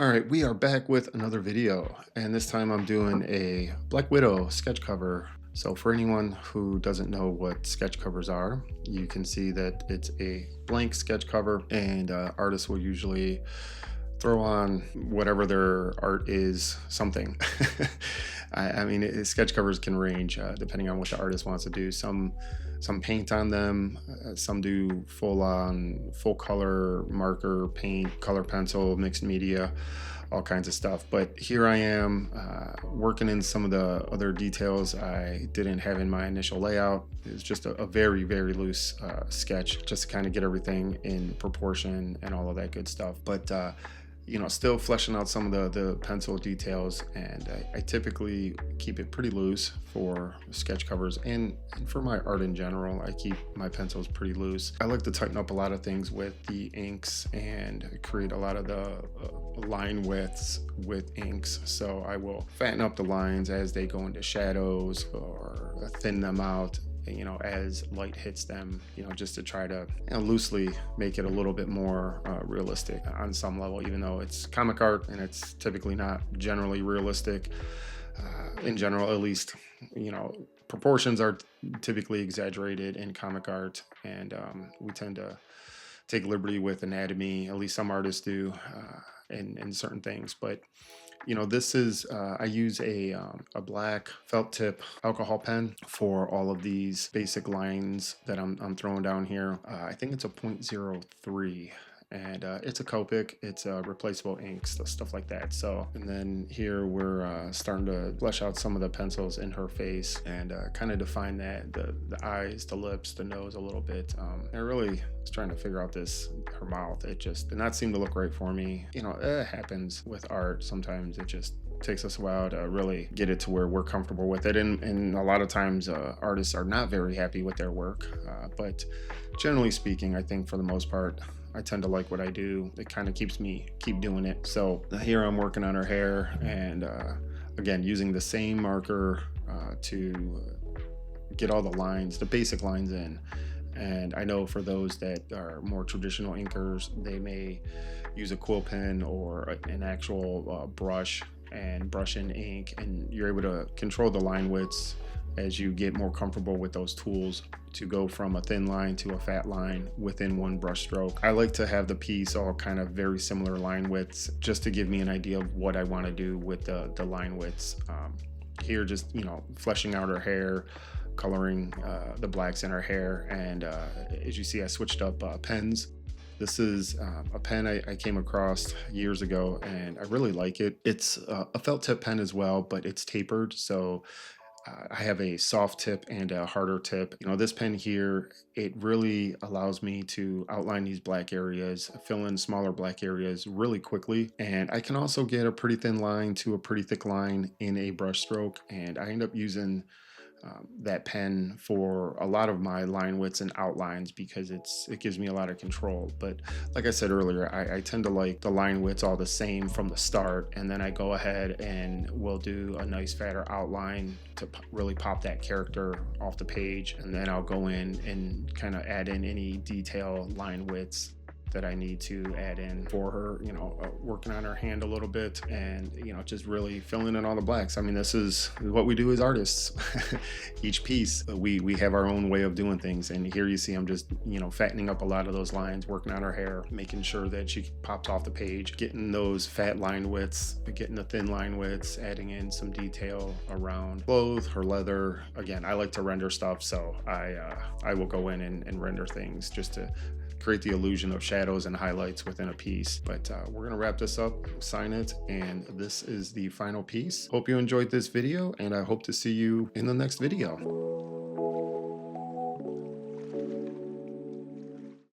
All right, we are back with another video, and this time I'm doing a Black Widow sketch cover. So for anyone who doesn't know what sketch covers are, you can see that it's a blank sketch cover, and artists will usually throw on whatever their art is, something. Sketch covers can range depending on what the artist wants to do. Some paint on them, some do full color marker paint, color pencil, mixed media, all kinds of stuff. But here I am working in some of the other details I didn't have in my initial layout. It's just a very, very loose sketch, just to kind of get everything in proportion and all of that good stuff. But still fleshing out some of the pencil details, and I typically keep it pretty loose for sketch covers and for my art in general. I keep my pencils pretty loose. I like to tighten up a lot of things with the inks and create a lot of the line widths with inks, so I will fatten up the lines as they go into shadows or thin them out as light hits them, just to try to loosely make it a little bit more realistic on some level, even though it's comic art and it's typically not generally realistic. In general, at least, proportions are typically exaggerated in comic art, and we tend to take liberty with anatomy, at least some artists do, in certain things. But this is I use a black felt tip alcohol pen for all of these basic lines that I'm throwing down here. I think it's a .03, and it's a Copic, it's a replaceable inks, stuff like that. So, and then here we're starting to flesh out some of the pencils in her face and kind of define that, the eyes, the lips, the nose a little bit. I really was trying to figure out her mouth. It just did not seem to look right for me. It happens with art. Sometimes it just takes us a while to really get it to where we're comfortable with it, and a lot of times artists are not very happy with their work, but generally speaking, I think for the most part I tend to like what I do. It kind of keeps me keep doing it. So here I'm working on her hair, and again using the same marker to get all the lines, the basic lines in. And I know for those that are more traditional inkers, they may use a quill pen or an actual brush and brush in ink, and you're able to control the line widths as you get more comfortable with those tools to go from a thin line to a fat line within one brush stroke. I like to have the piece all kind of very similar line widths, just to give me an idea of what I want to do with the line widths. Here just fleshing out her hair, coloring the blacks in her hair, and as you see I switched up pens. This is a pen I came across years ago, and I really like it. It's a felt tip pen as well, but it's tapered, so I have a soft tip and a harder tip. This pen here, it really allows me to outline these black areas, fill in smaller black areas really quickly. And I can also get a pretty thin line to a pretty thick line in a brush stroke. And I end up using that pen for a lot of my line widths and outlines because it gives me a lot of control. But like I said earlier, I tend to like the line widths all the same from the start, and then I go ahead and will do a nice fatter outline to really pop that character off the page, and then I'll go in and kind of add in any detail line widths that I need to add in for her, working on her hand a little bit, and just really filling in all the blacks. I mean, this is what we do as artists. Each piece we have our own way of doing things, and here you see I'm just fattening up a lot of those lines, working on her hair, making sure that she pops off the page, getting those fat line widths, getting the thin line widths, adding in some detail around clothes, her leather. Again, I like to render stuff, so I will go in and render things just to create the illusion of shadows and highlights within a piece. But we're gonna wrap this up, sign it, and this is the final piece. Hope you enjoyed this video, and I hope to see you in the next video.